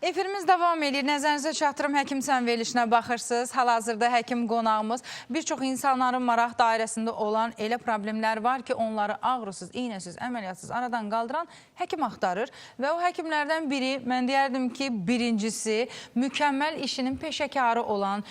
Efirimiz davam edir. Nəzərinizə çatdırım, Həkimsən verilişinə baxırsınız. Hal-hazırda həkim qonağımız bir çox insanların maraq dairəsində olan elə problemlər var ki, onları ağrısız, iynəsiz, əməliyyatsız aradan qaldıran həkim axtarır. Və o həkimlərdən biri, mən deyərdim ki, birincisi, mükəmməl işinin peşəkarı olan,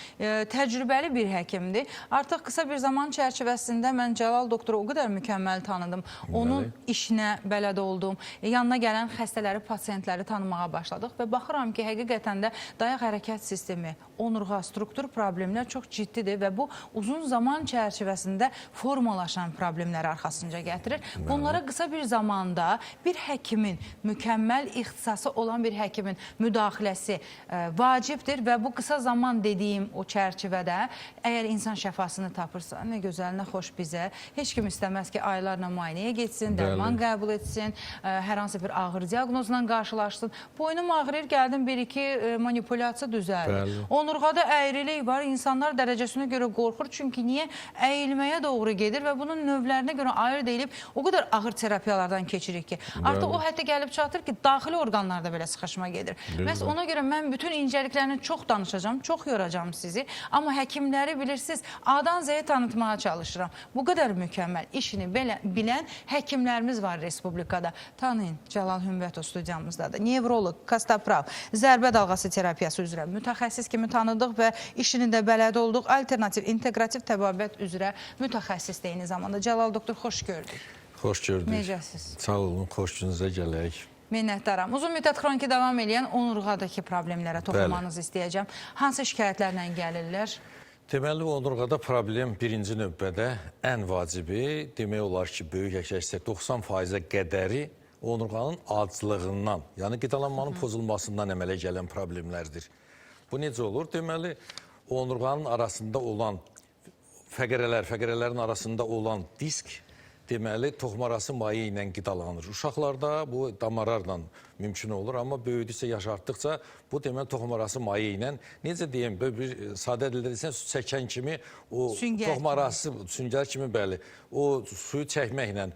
təcrübəli bir həkimdir. Artıq qısa bir zaman çərçivəsində mən Cəlal doktoru o qədər mükəmməl tanıdım. Onun işinə bələd oldum. Yanına gələn xəstələri, pasiyentləri tanımağa başladıq və baxıram ki, həqiqətən də dayaq hərəkət sistemi, onurğa, struktur problemlər çox ciddidir və bu uzun zaman çərçivəsində formalaşan problemləri arxasınca gətirir. Bunlara qısa bir zamanda bir həkimin, mükəmməl ixtisası olan bir həkimin müdaxiləsi vacibdir və bu qısa zaman dediyim o çərçivədə əgər insan şəfasını tapırsa, nə gözəl, nə xoş bizə. Heç kim istəməz ki, aylarla müayinəyə getsin, dərman qəbul etsin, hər hansı bir ağır diaqnozla qarşılaşsın. Boynum ağrıyır, gəldim bir-iki manipulyasiya düzəldir. Onurğada əyrilik var, insanlar dərəcəsinə görə qorxur. Çünki niyə? Əyilməyə doğru gedir və bunun növlərinə görə ayırt edilib o qədər ağır terapiyalardan keçirik ki, artıq o hətta gəlib çatır ki, daxili orqanlarda belə sıxışma gedir. Məhz ona görə mən bütün incəliklərini çox danışacağım, çox yoracağım sizi. Amma həkimləri bilirsiniz, A-dan Z-yə tanıtmağa çalışıram. Bu qədər mükəmməl işini bilən həkimlərimiz var Respublikada. Tanıyın, Cəlal Hümbətov studiyamızdadır. Nevrolog, kastaprav, zərbə dalğası terapiyası üzrə mütəxəssis kimi tanıdıq və işini də bələd olduq. Alternativ, integrativ təbabət üzrə mütəxəssis də eyni zamanda. Cəlal doktor, xoş gördük. Xoş gördük. Necəsiz? Sağ olun, xoş gününüzə gələk. Minnətdaram. Uzun müddət xroniki davam edən onurğadakı problemlərə toxunmanızı istəyəcəm. Hansı şikayətlərlə gəlirlər? Deməli, onurğada problem birinci növbədə ən vacibi, demək olar ki, böyük əksəriyyət 90%-ə qədəri onurğanın aclığından, yəni qidalanmanın pozulmasından əmələ gələn problemlərdir. Bu necə olur? Deməli, onurğanın arasında olan fəqərələrin arasında olan disk, deməli, toxumarası maye ilə qidalanır. Uşaqlarda bu damarlarla mümkün olur, amma böyüdükcə, yaş artdıqca bu deməli toxumarası maye ilə, necə deyim, bir sadə dildə desən, su çəkən kimi, o toxumarası süngər kimi, bəli, o suyu çəkməklə,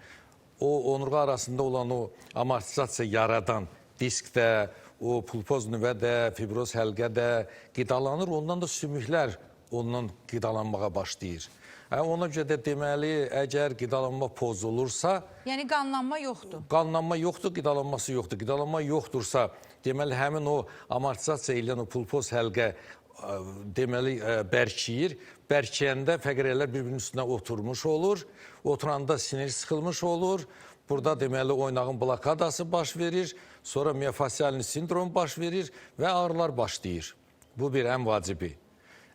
o onurğa arasında olan o amortizasiya yaradan diskdə, o pulpoz nüvədə, fibroz həlqədə qidalanır, ondan da sümüklər ondan qidalanmağa başlayır. Ona görə də deməli, əgər qidalanma pozulursa... Yəni qanlanma yoxdur. Qanlanma yoxdur, qidalanması yoxdur. Qidalanma yoxdursa, deməli, həmin o amortizasiya ilə o pulpoz həlqə deməli, bərkiyir. Bərkiyəndə fəqərələr bir-birinin üstünə oturmuş olur. Oturanda sinir sıxılmış olur. Burada deməli, oynağın blokadası baş verir. Sonra miyofascialni sindrom baş verir və ağrılar başlayır. Bu bir ən vacibi.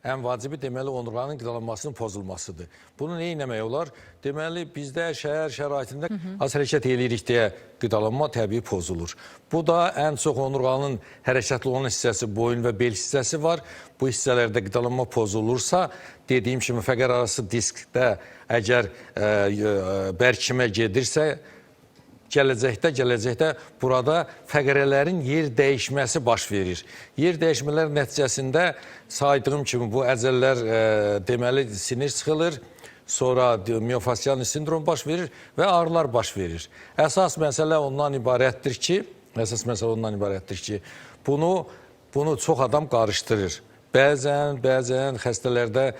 Ən vacibi deməli onurğanın qidalanmasının pozulmasıdır. Bunu nə etmək olar? Deməli, bizdə şəhər şəraitində az hərəkət edirik deyə qidalanma təbii pozulur. Bu da ən çox onurğanın hərəkətli olan hissəsi, boyun və bel hissəsi var. Bu hissələrdə qidalanma pozulursa, dediyim kimi fəqər arası diskdə əgər bərkimə gedirsə, gələcəkdə burada fəqərələrin yer dəyişməsi baş verir. Yer dəyişmələr nəticəsində saydığım kimi bu əzəllər deməli sinir sıxılır, sonra miyofascialni sindrom baş verir və ağrılar baş verir. Əsas məsələ ondan ibarətdir ki, bunu çox adam qarışdırır. Bəzən xəstələrdə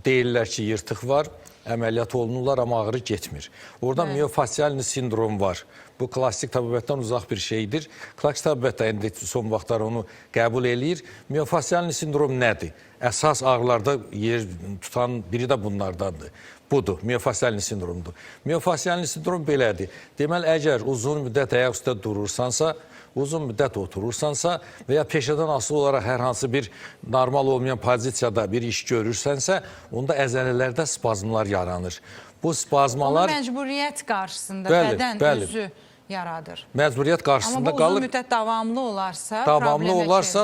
deyirlər ki, yırtıq var. Əməliyyat olunurlar, amma ağrı getmir. Orada miyofascialni sindrom var. Bu, klassik təbabətdən uzaq bir şeydir. Klassik təbabətdə indi son vaxtlar onu qəbul eləyir. Miyofascialni sindrom nədir? Əsas ağrılarda yer tutan biri də bunlardandır. Budur, miyofascialni sindromdur. Miyofascialni sindrom belədir. Deməli, əgər uzun müddət ayaq üstə durursansa, uzun müddət oturursansa və ya peşədən asılı olaraq hər hansı bir normal olmayan pozisiyada bir iş görürsənsə, onda əzələlərdə spazmlar yaranır. Bu spazmalar... Onu məcburiyyət qarşısında bədən özü yaradır. Məcburiyyət qarşısında qalır. Amma bu uzun müddət davamlı olarsa,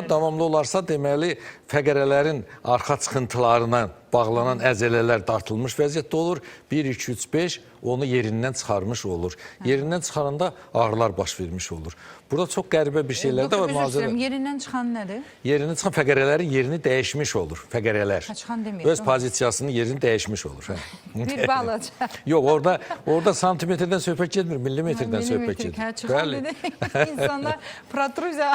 Davamlı olarsa, deməli, fəqərələrin arxa çıxıntılarından bağlanan əzələlər dartılmış vəziyyətdə olur. 1, 2, 3, 5 onu yerindən çıxarmış olur. Yerindən çıxaranda ağrılar baş vermiş olur. Burada çox qəribə bir şeylər də var. Doktor, üzr istəyirəm, yerindən çıxan nədir? Yerindən çıxan fəqərələrin yerini dəyişmiş olur. Fəqərələr. Çıxan deməyək. Öz pozisiyasının yerini dəyişmiş olur. Bir balaca. Yox, orada santimetrdən söhbət getmir, millimetrdən söhbət gedir. Çıxan dedik, insanlar protruziya.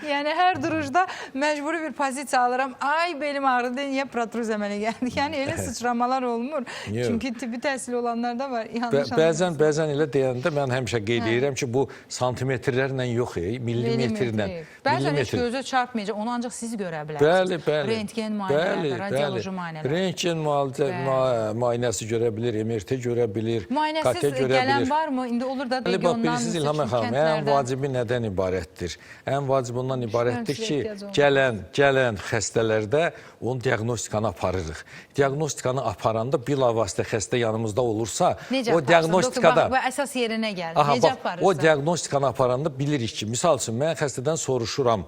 Yəni, hər duruşda məcburi bir pozisiya alıram. Ay, belim ağrıdı, niyə protruziya mənə gəldi? Yəni, elə sıçramalar olmur. Çünki tibbi təhsili olanlar da var. Bəzən elə deyəndə mən həmişə qeyd edirəm ki, bu santimetrlərlə yox, millimetrlə. Bəzən heç gözə çarpmayacaq, onu ancaq siz görə bilərsiniz. Bəli. Rentgen müayinələri, radioloji müayinələr. Rentgen müayinəsi görə bilir, MRT görə bilir, müayinəsiz gələn varmı? İndi olur da regiondan, bilirsiniz İlham xanım, ən vacibi nədən ibarətdir? Ən vacibi ondan ibarətdir ki, gələn xəstələrdə onun diaqnostikanı aparırıq. Diaqnostikanı aparanda bilavasitə xəstə yanımızda olursa, o diaqnostikada... Bu əsas yerinə gəlir. Necə aparırsa? O diaqnostikanı aparanda bilirik ki, misal üçün, mən xəstədən soruşuram,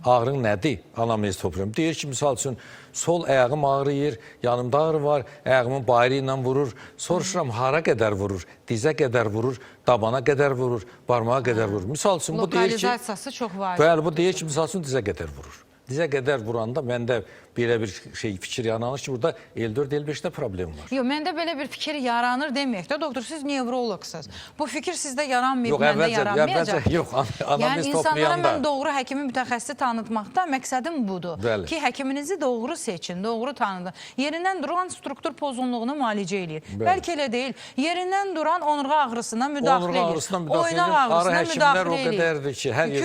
ağrın nədir? Anamnez topluyorum. Deyir ki, misal üçün, sol ayağım ağrıyır, yanımda ağrı var, ayağımın bayrağı ilə vurur. Soruşuram, hara qədər vurur? Dizə qədər vurur, dabana qədər vurur, barmağa qədər vurur. Misal üçün, bu deyir ki... Lokalizasiyası çox vacibdir. Bəli, bu deyir ki, misal üçün, dizə qədər vurur. Dizə qədər vuranda məndə belə bir fikir yaranır ki, burada L4, L5-də problem var. Yox, məndə belə bir fikir yaranır deməyək də, doktor, siz nevroloqsuz. Bu fikir sizdə yaranmayıb, məndə yaranmayacaq. Yox, anamnez yəni, toplayanda... insanlara mən doğru həkimi mütəxəssisi tanıtmaqda məqsədim budur. Bəli. Ki, həkiminizi doğru seçin, doğru tanıdın. Yerindən duran struktur pozğunluğunu müalicə eləyir. Bəlkə elə deyil. Yerindən duran onurğa ağrısına müdaxilə eləyir. Oynaq ağrısına müdaxilə eləyir.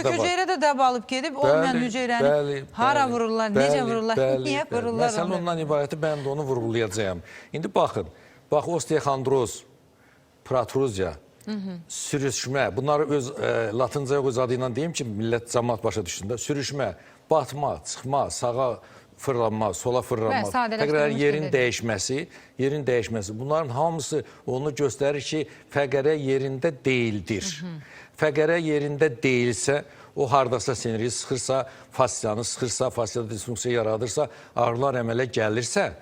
Kökücəyrə də dəb alıb gedib, olmayan hüceyrəni hara vururlar, necə vururlar, niyə vururlar? Məsələ ondan ibarətdir, mən də onu vurğulayacağım. İndi baxın, osteoxondroz, protruziya, sürüşmə, bunları öz latıncaya öz adı ilə deyim ki, millət cəmaat başa düşsün də, sürüşmə, batma, çıxma, sağa fırlanma, sola fırlanma, fəqərlərin yerin dəyişməsi, bunların hamısı onu göstərir ki, fəqərə yerində deyildir. Fəqərə yerində deyilsə, o hardasa siniri sıxırsa, fasciyanı sıxırsa, fasciyada disfunksiya yaradırsa, ağrılar əmələ gəlirsə,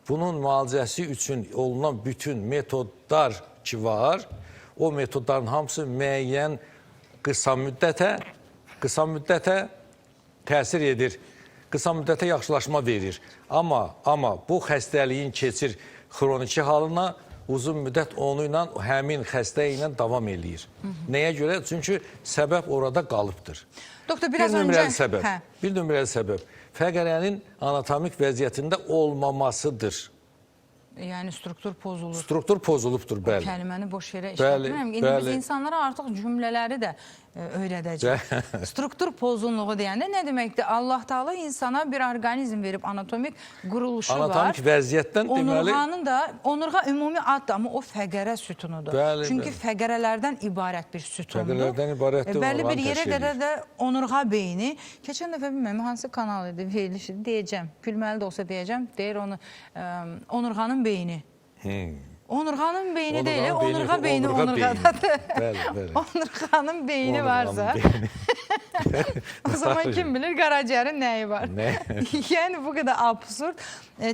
bunun müalicəsi üçün olunan bütün metodlar ki var, o metodların hamısı müəyyən qısa müddətə təsir edir, qısa müddətə yaxşılaşma verir. Amma bu xəstəliyin keçir xroniki halına, uzun müddət onu ilə, həmin xəstə ilə davam eləyir. Nəyə görə? Çünki səbəb orada qalıbdır. Doktor, biraz öncə... Bir nömrəli səbəb fəqərənin anatomik vəziyyətində olmamasıdır. Yəni, struktur pozulur. Struktur pozulubdur, bəli. O kəliməni boş yerə işlətmirəm. İndi biz insanlara artıq cümlələri də öyrədəcək. Struktur pozunluğu deyəndə nə deməkdir? Allah Taala insana bir orqanizm verib, anatomik quruluşu var. Anatomik vəziyyətdən deməli... Onurğa ümumi addır, amma o fəqərə sütunudur. Çünki fəqərələrdən ibarət bir sütundur. Fəqərələrdən ibarətdir, bəlli bir yerə qədər də onurğa beyni. Keçən dəfə bilməm, hansı kanal idi, verilişi deyəcəm, gülməli də olsa deyəcəm, deyir onu, onurğanın beyni. Onurğanın beyni deyil, onurğa beyni onurğadadır. Onurğanın beyni varsa, o zaman kim bilir qaraciyərin nəyi var. Yəni bu qədər absurd.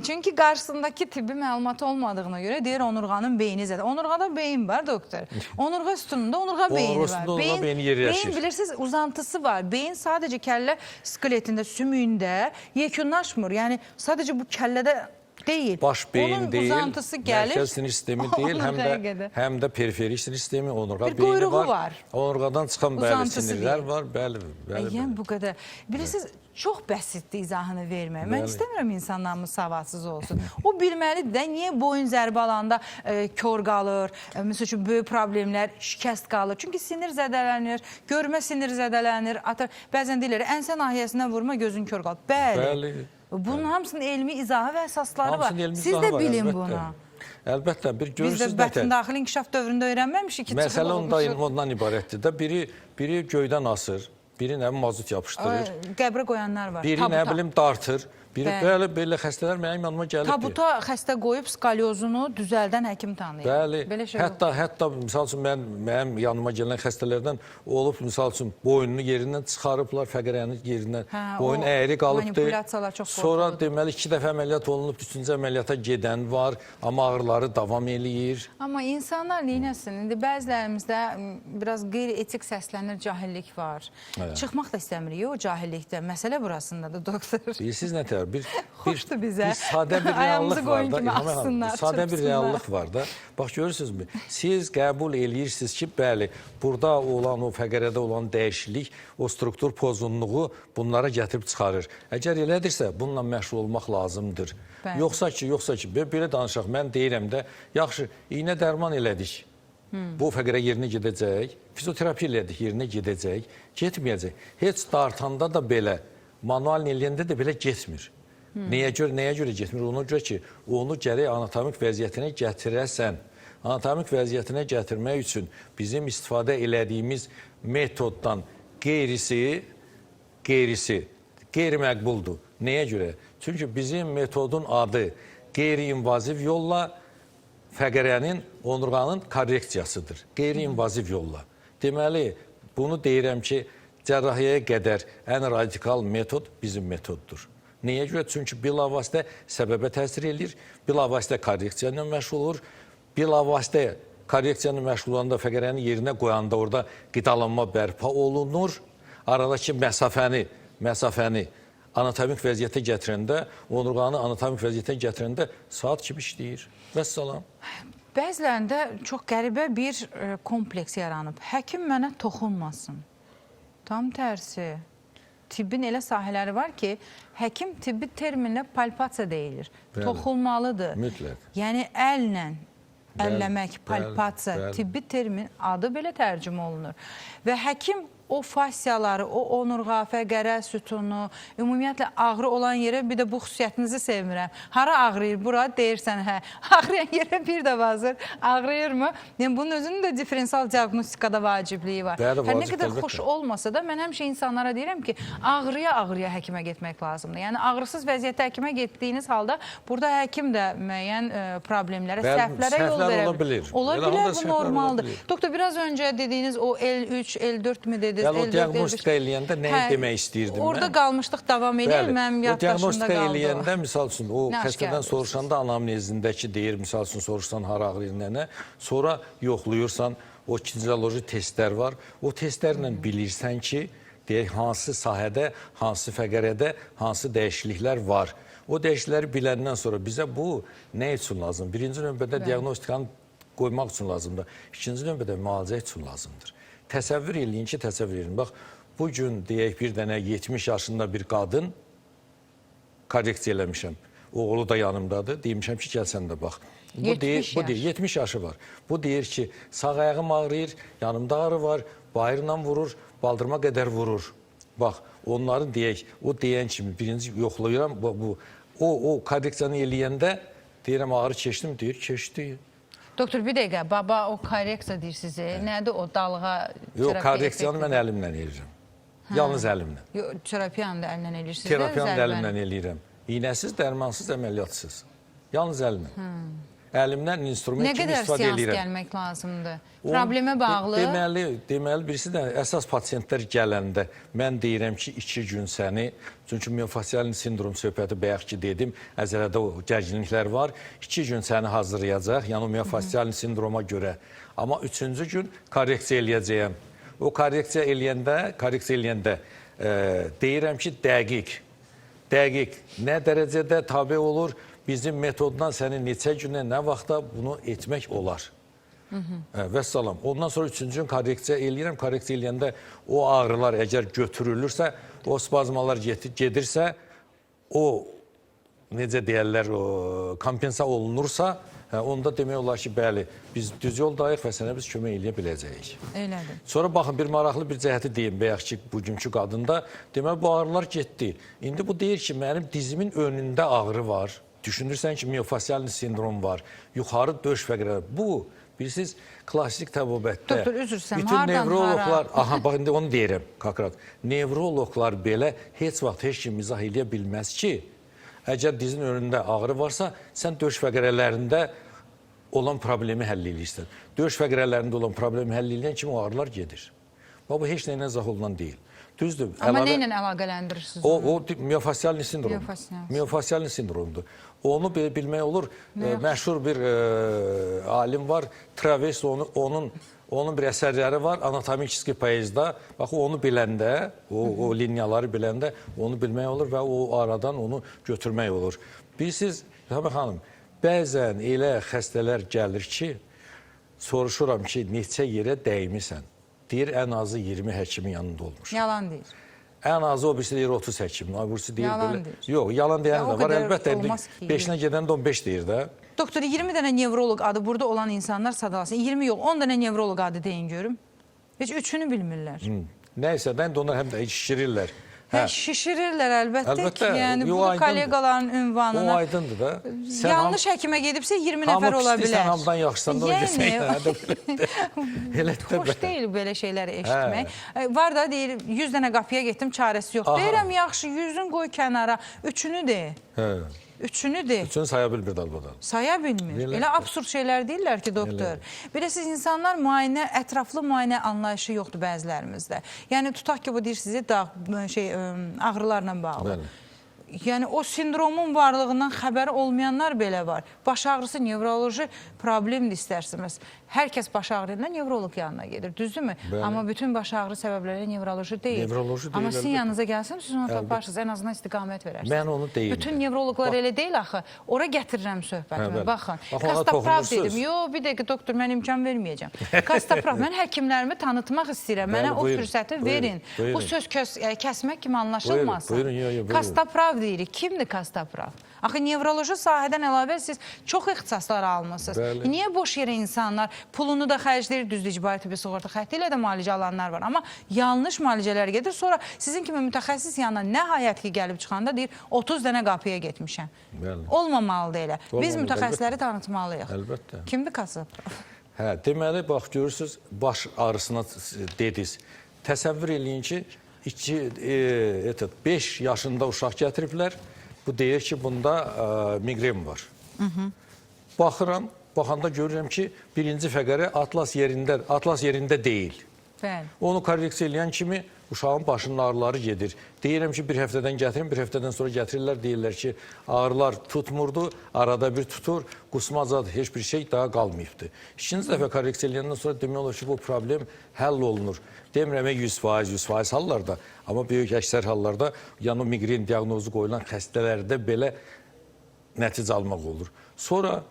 Çünki qarşısındakı tibbi məlumat olmadığına görə deyir onurğanın beyni zədə. Onurğada beyin var, doktor. Onurğa sütununda onurğa beyni var. Onurğa beyni yerləşir. Beyin bilirsiniz uzantısı var. Beyin sadəcə kəllə skeletində, sümüyündə yekunlaşmır. Yəni sadəcə bu kəllədə deyil. Baş beyin deyil, mərkəz sinir sistemi deyil, həm də periferik sinir sistemi, onurğa beyni var. Onurğadan çıxan bəli sinirlər var, bəli. Yəni bu qədər. Bilirsiniz, çox bəsitdir izahını vermək. Mən istəmirəm insanlarımız savadsız olsun. O bilməlidir də, niyə boyun zərbə alanda kör qalır, məsəl üçün böyük problemlər, şikəst qalır. Çünki sinir zədələnir, görmə sinir zədələnir. Bəzən deyilir, ənsə nahiyəsinə vurma, gözün kör qalır. Bəli. Bunun hamısının elmi izahı və əsasları var. Siz də bilin bunu. Əlbəttə, bir görürsünüz biz də bətin daxili inkişaf dövründə öyrənməmişik ki, məsələ ondan ibarətdir də, biri göydən asır, biri nə bilim mazut yapışdırır. Qəbrə qoyanlar var. Biri nə bilim dartır, Bəli, belə xəstələr mənim yanıma gəlibdir. Tabuta xəstə qoyub skalyozunu düzəldən həkim tanıyır. Bəli, Belə şey hətta misal üçün mənim yanıma gələn xəstələrdən olub, misal üçün boynunu yerindən çıxarıblar, fəqərəni yerindən, boyun əyri qalıbdır. Manipulasiyalar çox Sonra deməli 2 dəfə əməliyyat olunub, 3-cü əməliyyata gedən var, amma ağrıları davam eləyir. Amma insanlar neynəsin? İndi bəzilərimizdə biraz qeyri-etik səslənir, cahillik var. Çıxmaq da istəmirik o cahillikdə. Məsələ burasındadır, doktor. Bilirsiniz nə tər? Xoşdur bizə. Bir sadə bir reallıq var da. Sadə bir reallıq var da. Bax, görürsünüzmü? Siz qəbul eləyirsiniz ki, bəli, burada olan, o fəqərədə olan dəyişiklik, o struktur pozunluğu bunlara gətirib çıxarır. Əgər elədirsə, bununla məşğul olmaq lazımdır. Yoxsa ki, belə danışaq, mən deyirəm də, yaxşı, iynə dərman elədik. Bu fəqərə yerinə gedəcək, fizioterapiya elədik, yerinə gedəcək, getməyəcək. Heç dartanda da belə, manual eləyəndə də belə getmir. Nəyə görə getmir? Ona görə ki, onu gərək anatomik vəziyyətinə gətirəsən. Anatomik vəziyyətinə gətirmək üçün bizim istifadə elədiyimiz metoddan qeyrisi qeyri-məqbuldur. Nəyə görə? Çünki bizim metodun adı qeyri-invaziv yolla fəqərənin, onurğanın korreksiyasıdır. Qeyri-invaziv yolla. Deməli, bunu deyirəm ki, cərrahiyyəyə qədər ən radikal metod bizim metoddur. Nəyə görə? Çünki bilavasitə səbəbə təsir edir, bilavasitə korreksiya ilə məşğul olur, bilavasitə korreksiya ilə məşğul olanda fəqərəni yerinə qoyanda orada qidalanma bərpa olunur. Aradakı məsafəni anatomik vəziyyətə gətirəndə, onurğanı anatomik vəziyyətə gətirəndə saat kimi işləyir. Vəssalam. Bəzilərində çox qəribə bir kompleks yaranıb. Həkim mənə toxunmasın. Tam tərsi. Tibbin elə sahələri var ki, həkim tibbi terminlə palpasiya deyilir. Toxunmalıdır. Mütləq. Yəni əllə əlləmək, palpasiya, tibbi termin adı belə tərcümə olunur. Və həkim o fasiyaları, o onurğa, fəqərə, sütunu, ümumiyyətlə ağrı olan yerə, bir də bu xüsusiyyətinizi sevmirəm. Hara ağrıyır? Bura deyirsən, hə. Ağrıyan yerə bir də bazır. Ağrıyır mı? Yəni, bunun özünün də diferensiyal diaqnostikada vacibliyi var. Bəli, hər nə qədər xoş olmasa da, mən həmişə insanlara deyirəm ki, ağrıya həkimə getmək lazımdır. Yəni, ağrısız vəziyyətdə həkimə getdiyiniz halda, burada həkim də müəyyən problemlərə, səhvlərə yol verə bilir. Ola bilər, bu normaldır. Doktor, biraz öncə dediyiniz o L3, L4 mi dediniz? O diaqnostika eləyəndə nə demək istəyirdim mən? Orada qalmışdıq, davam edir, mənim yaddaşımda qaldı. O diaqnostika eləyəndə, misal üçün, o xəstədən soruşanda anamnezindəki deyir, misal üçün, soruşsan hara ağrıyır, nə, sonra yoxluyursan, o kinezoloji testlər var, o testlərlə bilirsən ki, deyək, hansı sahədə, hansı fəqərədə, hansı dəyişikliklər var. O dəyişiklikləri biləndən sonra bizə bu nə üçün lazım? Birinci növbədə diaqnostikanı qoymaq üçün lazımdır. İkinci növbədə müalicə üçün lazımdır. Təsəvvür eləyin ki, təsəvvür eləyin. Bax, bugün deyək bir dənə 70 yaşında bir qadın korreksiya eləmişəm. Oğlu da yanımdadır. Deymişəm ki, gəlsən də bax. Bu deyir 70 yaşı var. Bu deyir ki, sağ ayağım ağrıyır, yanımda ağrı var, bayırla vurur, baldırma qədər vurur. Bax, onların deyək, o deyən kimi birinci yoxlayıram. O korreksiyanı eləyəndə deyirəm, ağrı keçdim, deyir, keçdi. Doktor, bir dəqiqə, baba o korreksiya deyir sizə, nədir o dalğa terapiya? Yox, korreksiyanı mən əlimlə eləyirəm. Yalnız əlimlə. Terapiyanı da əlimlə eləyirsiniz? Terapiyanı da əlimlə eləyirəm. İynəsiz, dərmansız, əməliyyatsız. Yalnız əlimlə. Əlimdən instrument kimi istifadə eləyirəm. Nə qədər seans gəlmək lazımdır? Problemə bağlı? Deməli, birisi də əsas pasiyentlər gələndə mən deyirəm ki, 2 gün səni, çünki miyofascial sindrom söhbəti bayaq ki dedim, əzələdə o gərginliklər var, 2 gün səni hazırlayacaq, yəni o miyofascial sindroma görə. Amma 3-cü gün korreksiya eləyəcəyəm. O korreksiya eləyəndə deyirəm ki, dəqiq, nə dərəcədə tabi olur, bizim metoddan səni neçə günə, nə vaxtda bunu etmək olar. Vəssalam. Ondan sonra 3-cü gün korreksiya eləyirəm. Korreksiya eləyəndə o ağrılar əgər götürülürsə, o spazmalar gedirsə, o, necə deyərlər, kompensa olunursa, onda demək olar ki, bəli, biz düz yoldayıq və sənə biz kömək eləyə biləcəyik. Elədir. Sonra baxın, bir maraqlı bir cəhəti deyim, bəyək ki, bugünkü qadında, deməli, bu ağrılar getdi. İndi bu deyir ki, mənim dizimin önündə ağrı var. Düşünürsən ki, miyofascial sindrom var, yuxarı döş fəqərələri. Bu, bilirsiniz, klassik təbabətdə Doktor, üzrsən, bütün nevroloqlar, bax, indi onu deyirəm, kakrat, nevroloqlar belə heç vaxt heç kim izah eləyə bilməz ki, Əgər dizin önündə ağrı varsa, sən döş fəqərələrində olan problemi həll edirsən. Döş fəqərələrində olan problemi həll edən kimi o ağrılar gedir. Bu heç nə ilə izah olunan deyil. Düzdür. Amma nə ilə əlaqələndirirsiniz? O miofascialni sindrom. Miofascialni sindromdur. Onu bilmək olur. Məşhur bir alim var, Traves, onun bir əsərləri var, anatomik poezda. Bax, onu biləndə, o liniyaları biləndə onu bilmək olur və o aradan onu götürmək olur. Bilirsiniz, Rəhmə xanım, bəzən elə xəstələr gəlir ki, soruşuram ki, neçə yerə dəymisən? Deyir, ən azı 20 həkimin yanında olmuş. Yalan deyir. Ən azı o birisi deyir 30 həkimin, o birisi deyir yalan belə. Deyir. Yox, yalan deyən də var. Əlbəttə, 5-nə gedən də 15 deyir də. Doktor, 20 dənə nevroloq adı burada olan insanlar sadalasın. 20 yox, 10 dənə nevroloq adı deyin görüm. Heç üçünü bilmirlər. Nəysə, də onlar həm də şişirirlər. Şişirirlər əlbəttə ki, yəni yo, bunu kollegaların ünvanına. O aydındır da. Yanlış həkimə gedibsə 20 nəfər ola bilər. Sən hamdan yaxşısan da o Yəni, xoş deyil belə şeyləri eşitmək. Var da deyir, 100 dənə qapıya getdim, çarəsi yox. Deyirəm, yaxşı, 100-ün qoy kənara, üçünü de. Üçünü de. Üçünü saya bilmir dalbadan. Saya bilmir. Elə absurd şeylər deyirlər ki, doktor. Biləsiniz, insanlar ətraflı müayinə anlayışı yoxdur bəzilərimizdə. Yəni, tutaq ki, bu deyir sizi ağrılarla bağlı. Yəni, o sindromun varlığından xəbəri olmayanlar belə var. Baş ağrısı nevroloji problemdir istərsiniz. Hər kəs baş ağrıyla nevrolog yanına gedir, düzdürmü? Amma bütün baş ağrı səbəbləri nevroloji deyil. Amma sizin yanınıza gəlsin, siz onu taparsınız, ən azından istiqamət verərsiniz. Mən onu deyim. Bütün nevrologlar elə deyil axı. Ora gətirirəm söhbətimi. Baxın, Kastaprav dedim. Yox, bir dəqiqə, doktor, mən imkan verməyəcəm. Kastaprav, mən həkimlərimi tanıtmaq istəyirəm. Mənə o fürsəti verin. Bu söz kəsmək kimi anlaşılmasın. Kastaprav deyirik. Kimdir Kastaprav? Axı, nevroloji sahədən əlavə siz çox ixtisaslar almışsınız. Niyə boş yerə insanlar pulunu da xərcləyir, düzdür, icbari tibbi sığorta xətti ilə də müalicə alanlar var. Amma yanlış müalicələr gedir. Sonra sizin kimi mütəxəssis yanına nəhayət ki, gəlib çıxanda deyir, 30 dənə qapıya getmişəm. Olmamalıdır elə. Biz mütəxəssisləri tanıtmalıyıq. Əlbəttə. Kimdir Kastaprav? Deməli, bax, görürsünüz, baş ağrısına dediniz. Təsəvvür eləyin ki, 5 yaşında uşaq gətiriblər. Bu deyir ki, bunda miqren var. Baxıram, baxanda görürəm ki, birinci fəqərə atlas yerində deyil. Onu korreksiya eləyən kimi uşağın başının ağrıları gedir. Deyirəm ki, bir həftədən gətirin, bir həftədən sonra gətirirlər, deyirlər ki, ağrılar tutmurdu, arada bir tutur, qusmacad heç bir şey daha qalmayıbdır. İkinci dəfə korreksiya eləyəndən sonra demək olur ki, bu problem həll olunur. Demirəm 100% hallarda, amma böyük əksər hallarda yəni miqren diaqnozu qoyulan xəstələrdə belə nəticə almaq olur. Sonra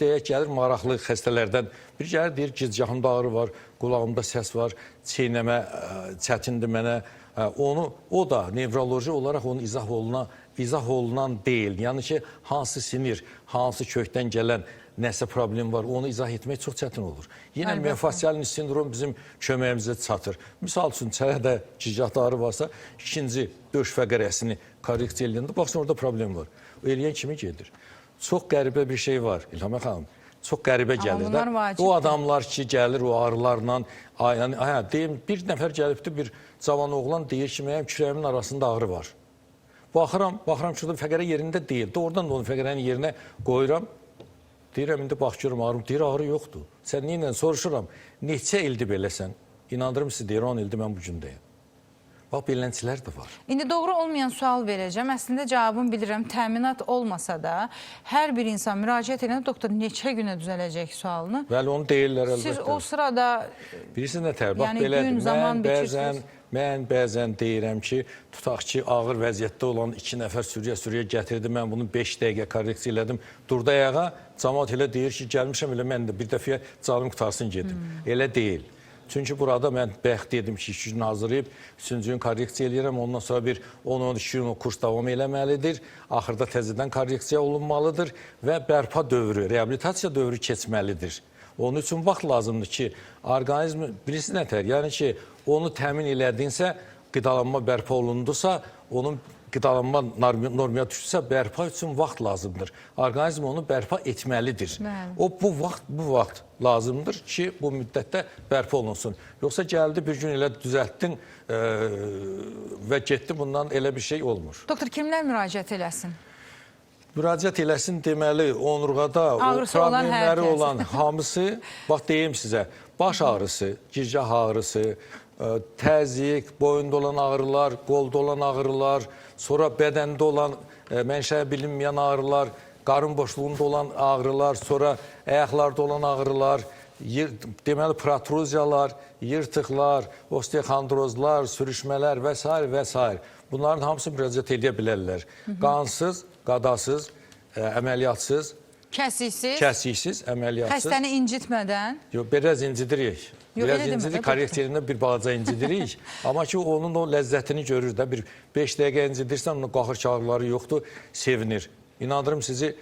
deyək gəlir maraqlı xəstələrdən bir gəlir, deyir gicgahımda ağrı var, qulağımda səs var, çeynəmə çətindir mənə. O da nevroloji olaraq onun izah olunan deyil. Yəni ki, hansı sinir, hansı kökdən gələn nəsə problem var, onu izah etmək çox çətin olur. Yenə miofascialni sindrom bizim köməyimizə çatır. Misal üçün, çərədə gicgahda ağrı varsa, ikinci döş fəqərəsini korreksiya eləyəndə, baxsın, orada problem var. O eləyən kimi gedir. Çox qəribə bir şey var, İlhamə xanım. Çox qəribə gəlir də. O adamlar ki, gəlir o ağrılarla, deyim, bir nəfər gəlibdir, bir cavan oğlan deyir ki, mənim kürəyimin arasında ağrı var. Baxıram ki, fəqərə yerində deyil. Oradan da onu fəqərənin yerinə qoyuram. Deyirəm, indi bax görüm, ağrım. Deyir, ağrı yoxdur. Sən neylə soruşuram, neçə ildir beləsən? İnandırım sizi, deyir, 10 ildir mən bu gündəyəm. Bax, belənçilər də var. İndi doğru olmayan sual verəcəm. Əslində cavabını bilirəm, təminat olmasa da, hər bir insan müraciət edən, doktor, neçə günə düzələcək sualını? Bəli, onu deyirlər əlbəttə. Siz o sırada... Bilirsiniz nə tər, bax, belədir. Mən bəzən deyirəm ki, tutaq ki, ağır vəziyyətdə olan 2 nəfər sürüyə gətirdi, mən bunu 5 dəqiqə korreksiya elədim. Durdu ayağa, cəmaət elə deyir ki, gəlmişəm elə mən də bir dəfəyə canım qutarsın gedim. Elə deyil. Çünki burada mən bəxt dedim ki, 2 gün hazırlayıb, 3-cü gün korreksiya eləyirəm, ondan sonra bir 10-12 gün o kurs davam eləməlidir, axırda təzədən korreksiya olunmalıdır və bərpa dövrü, reabilitasiya dövrü keçməlidir. Onun üçün vaxt lazımdır ki, orqanizm, bilirsiniz nətər, yəni ki, onu təmin elədinsə, qidalanma bərpa olundusa, onun qidalanma normaya düşürsə, bərpa üçün vaxt lazımdır. Orqanizm onu bərpa etməlidir. O, bu vaxt lazımdır ki, bu müddətdə bərpa olunsun. Yoxsa gəldi, bir gün elə düzəltdin və getdi, bundan elə bir şey olmur. Doktor, kimlər müraciət eləsin? Müraciət eləsin, deməli, onurğada o Ağrısı olan hər problemləri kəs. olan hamısı, bax deyim sizə, baş ağrısı, gicgah ağrısı, təzik, boyunda olan ağrılar, qolda olan ağrılar, sonra bədəndə olan mənşəyi bilinməyən ağrılar, qarın boşluğunda olan ağrılar, sonra ayaqlarda olan ağrılar, deməli protruziyalar, yırtıqlar, osteoxondrozlar, sürüşmələr və s. və s. Bunların hamısı müraciət edə bilərlər. Qansız, qadasız, əməliyyatsız, kəsiksiz, əməliyyatsız. Xəstəni incitmədən. Yox, biraz incidirik. Biraz incidirik, karyerində bir balaca incidirik. Amma ki, onun o ləzzətini görür də. Bir 5 dəqiqə incidirsən, onun qalxır çağrıları yoxdur, sevinir. İnandırım sizi,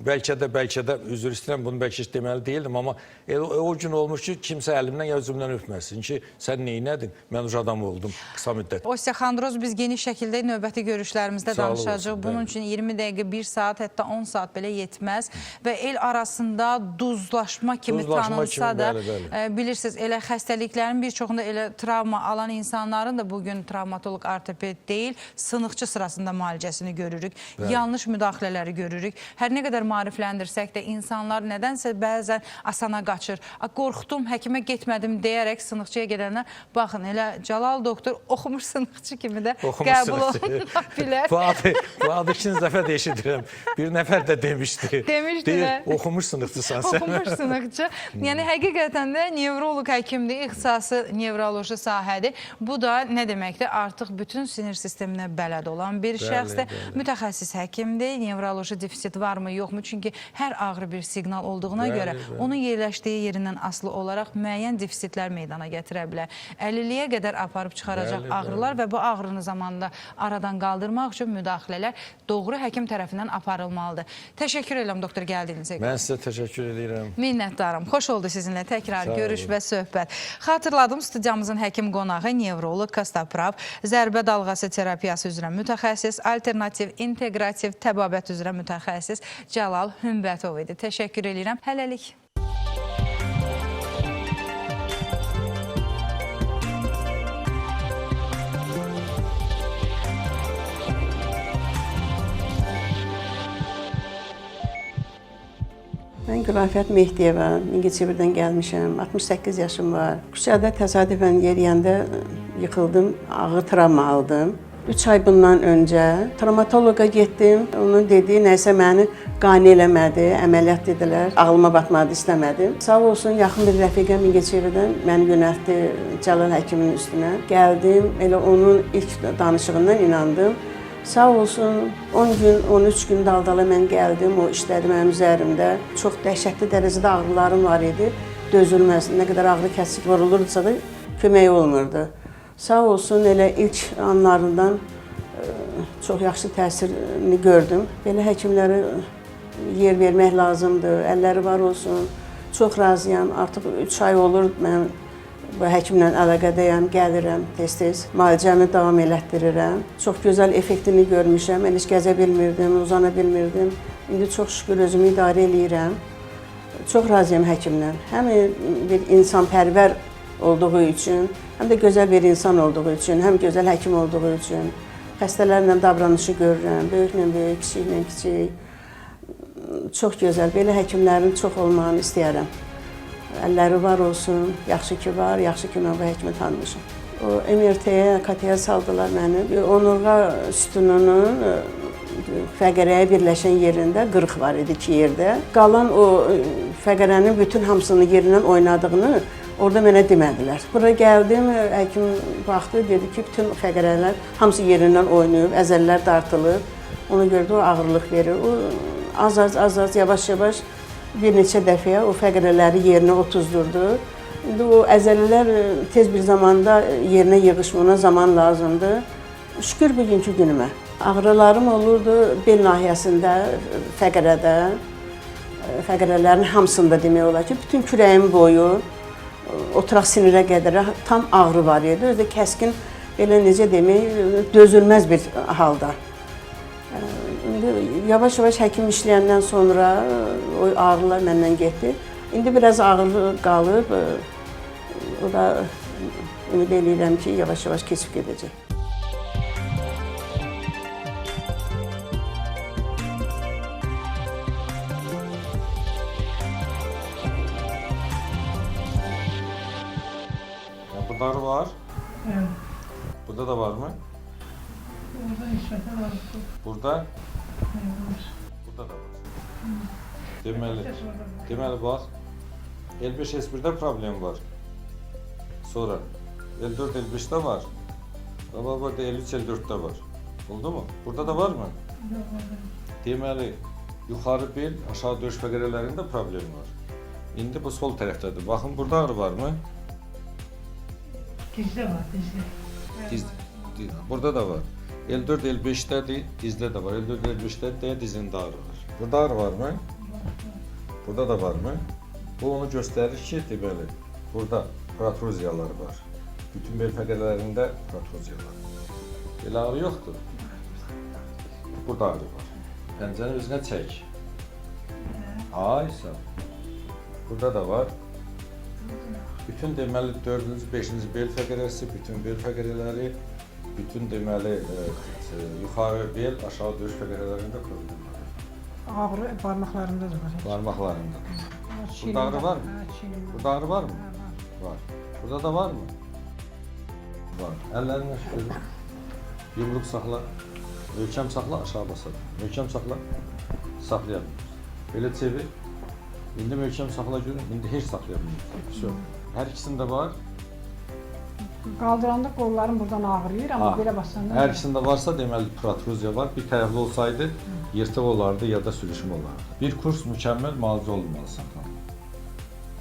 bəlkə də, üzr istəyirəm, bunu bəlkə heç deməli deyildim, amma o gün olmuş ki, kimsə əlimdən ya özümdən öpməsin ki, sən neynədin, mən uc adam oldum qısa müddət. Osteoxondroz biz geniş şəkildə növbəti görüşlərimizdə danışacaq. Bunun üçün 20 dəqiqə, 1 saat, hətta 10 saat belə yetməz və el arasında duzlaşma kimi tanınsa da, bilirsiniz, elə xəstəliklərin bir çoxunda elə travma alan insanların da bugün travmatoloq ortoped deyil, sınıqçı sırasında müalicəsini görürük, yanlış müdaxilələri görürük. Hər nə qədər maarifləndirsək də insanlar nədənsə bəzən asana qaçır. Qorxdum, həkimə getmədim deyərək sınıqçıya gedənlər, baxın, elə Cəlal doktor oxumuş sınıqçı kimi də qəbul olunma bilər. Bu adı ikinci dəfə də eşidirəm. Bir nəfər də demişdi. Demişdilər. Oxumuş sınıqçısan sən. Oxumuş sınıqçı. Yəni, həqiqətən də nevroloq həkimdir, ixtisası nevroloji sahədir. Bu da nə deməkdir? Artıq bütün sinir sisteminə bələd olan bir şəxsdir. Mütəxəssis həkimdir, nevroloji defisit varmı, yoxmu? Çünki hər ağrı bir siqnal olduğuna görə onun yerləşdiyi yerindən asılı olaraq müəyyən defisitlər meydana gətirə bilər. 50-liyə qədər aparıb çıxaracaq ağrılar və bu ağrını zamanında aradan qaldırmaq üçün müdaxilələr doğru həkim tərəfindən aparılmalıdır. Təşəkkür edirəm doktor gəldiyinizə görə. Mən sizə təşəkkür edirəm. Minnətdarım. Xoş oldu sizinlə təkrar görüş və söhbət. Xatırladım, studiyamızın həkim qonağı nevroloq Kostoprav, zərbə dalğası terapiyası üzrə mütəxəssis, alternativ, inteqrativ təbabət üzrə mütəxəssis Cəlal Hümbətov idi. Təşəkkür edirəm. Hələlik. Mən Gülafiyyət Mehdiyeva, Mingəçevirdən gəlmişəm, 68 yaşım var. Küçədə təsadüfən yeriyəndə yıxıldım, ağır travma aldım. 3 ay bundan öncə travmatoloqa getdim, onun dediyi nəsə məni qane eləmədi, əməliyyat dedilər, ağlıma batmadı, istəmədim. Sağ olsun, yaxın bir rəfiqə Mingəçevirdən məni yönəltdi Cəlal həkimin üstünə. Gəldim, elə onun ilk danışığından inandım. Sağ olsun, 10 gün, 13 gün daldala mən gəldim, o işlədi mənim üzərimdə. Çox dəhşətli dərəcədə ağrılarım var idi, dözülməz. Nə qədər ağrı kəsik vurulursa da kömək olmurdu. Sağ olsun, elə ilk anlarından çox yaxşı təsirini gördüm. Belə həkimlərə yer vermək lazımdır, əlləri var olsun. Çox razıyam, artıq 3 ay olur mən bu həkimlə əlaqədəyəm, gəlirəm tez-tez. Müalicəmi davam elətdirirəm. Çox gözəl effektini görmüşəm, mən heç gəzə bilmirdim, uzana bilmirdim. İndi çox şükür özümü idarə eləyirəm. Çox razıyam həkimlə. Həm bir insanpərvər olduğu üçün, həm də gözəl bir insan olduğu üçün, həm gözəl həkim olduğu üçün xəstələrlə davranışı görürəm, böyüklə böyük, kiçiklə kiçik. Çox gözəl, belə həkimlərin çox olmağını istəyərəm. Əlləri var olsun, yaxşı ki var, yaxşı ki mən bu həkimi tanımışam. O MRT-yə, KT-yə saldılar məni. Onurğa sütununun fəqərəyə birləşən yerində qırıq var idi 2 yerdə. Qalan o fəqərənin bütün hamısını yerindən oynadığını orada mənə demədilər. Bura gəldim, həkim baxdı, dedi ki, bütün fəqərələr hamısı yerindən oynayıb, əzəllər dartılıb. Ona görə də o ağırlıq verir. O az-az, yavaş-yavaş bir neçə dəfəyə o fəqərələri yerinə otuzdurdu. İndi o əzələlər tez bir zamanda yerinə yığışmına zaman lazımdır. Şükür bugünkü günümə. Ağrılarım olurdu bel nahiyəsində, fəqərədə, fəqərələrin hamısında demək olar ki, bütün kürəyim boyu, oturaq sinirə qədər tam ağrı var idi. Özdə kəskin, belə necə demək, dözülməz bir halda. Yavaş-yavaş həkim işləyəndən sonra o ağrılar məndən getdi. İndi biraz ağrı qalıb, o da ümid edirəm ki, yavaş-yavaş keçib gedəcək. Burada ağrı var. Evet. Burada da var mı? Orada nispeten var. Burada? Evet. Burada da var. Deməli bax, L5 S1-də problem var. Sonra L4 L5-də var. Ama burada L3 L4'də var. Oldu mu? Burada da var mı? Deməli, yuxarı bel, aşağı döş fəqərələrində problem var. İndi bu sol tərəfdədir. Baxın, burada ağrı var mı? Dizde var, dizde. Burada da var. L4 L5'dədir, dizdə də var. L4 L5'də də dizində ağrı var. Burada ağrı var mı? Burada da var mı? Bu onu göstərir ki, deməli, burada protruziyalar var. Bütün bel fəqərələrində protruziyalar. Elə ağrı yoxdur. Burada ağrı var. Pəncəni özünə çək. Ay sağ. Burada da var. Bütün deməli 4-cü, 5-ci bel fəqərəsi, bütün bel fəqərələri, bütün deməli yuxarı bel, aşağı döş fəqərələrində problem var. Ağrı parmaklarımda da var. Parmaklarında. Çiğnemde- Burada ağrı var mı? Ha, çiğnemde. Burada ağrı var mı? Ha, var. Var. Burada da var mı? Var. Əllərini şöyle yumruq saxla. Möhkəm saxla, aşağı basar. Möhkəm saxla. Saxlayalım. Belə çevir. İndi möhkəm saxla görün. İndi heç saxlaya bilmirsiniz. Hər ikisində var. Kaldıranda kollarım buradan ağrıyor ama Ha, böyle basanda. Hər ikisində varsa deməli protruziya var. Bir tərəfli olsaydı yırtıq olardı ya da sürüşmə olardı. Bir kurs mükəmməl müalicə olunmalısan.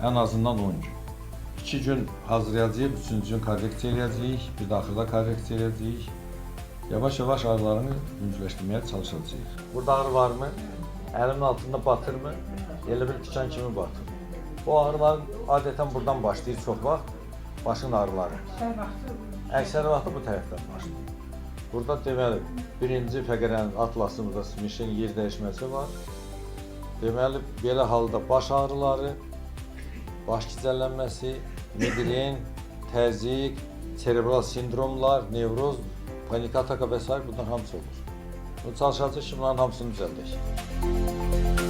Ən azından 10 gün. 2 gün hazırlayacağıq, 3-cü gün korreksiya edəcəyik, bir də axırda korreksiya edəcəyik. Yavaş-yavaş ağrılarını yüngülləşdirməyə çalışacağıq. Burada ağrı varmı? Əlimin altında batırmı? Elə bir tikan kimi batır. Bu ağrılar adətən buradan başlayır çox vaxt. Başın ağrıları. Əksər vaxtı bu tərəfdən başlayır. Burada deməli, birinci fəqərənin atlasımızda simişin yer dəyişməsi var. Deməli, belə halda baş ağrıları, baş gicəllənməsi, migren, təzyiq, serebral sindromlar, nevroz, panik ataka və s. bunlar hamısı olur. Bu çalışacaq ki, bunların hamısını düzəldək.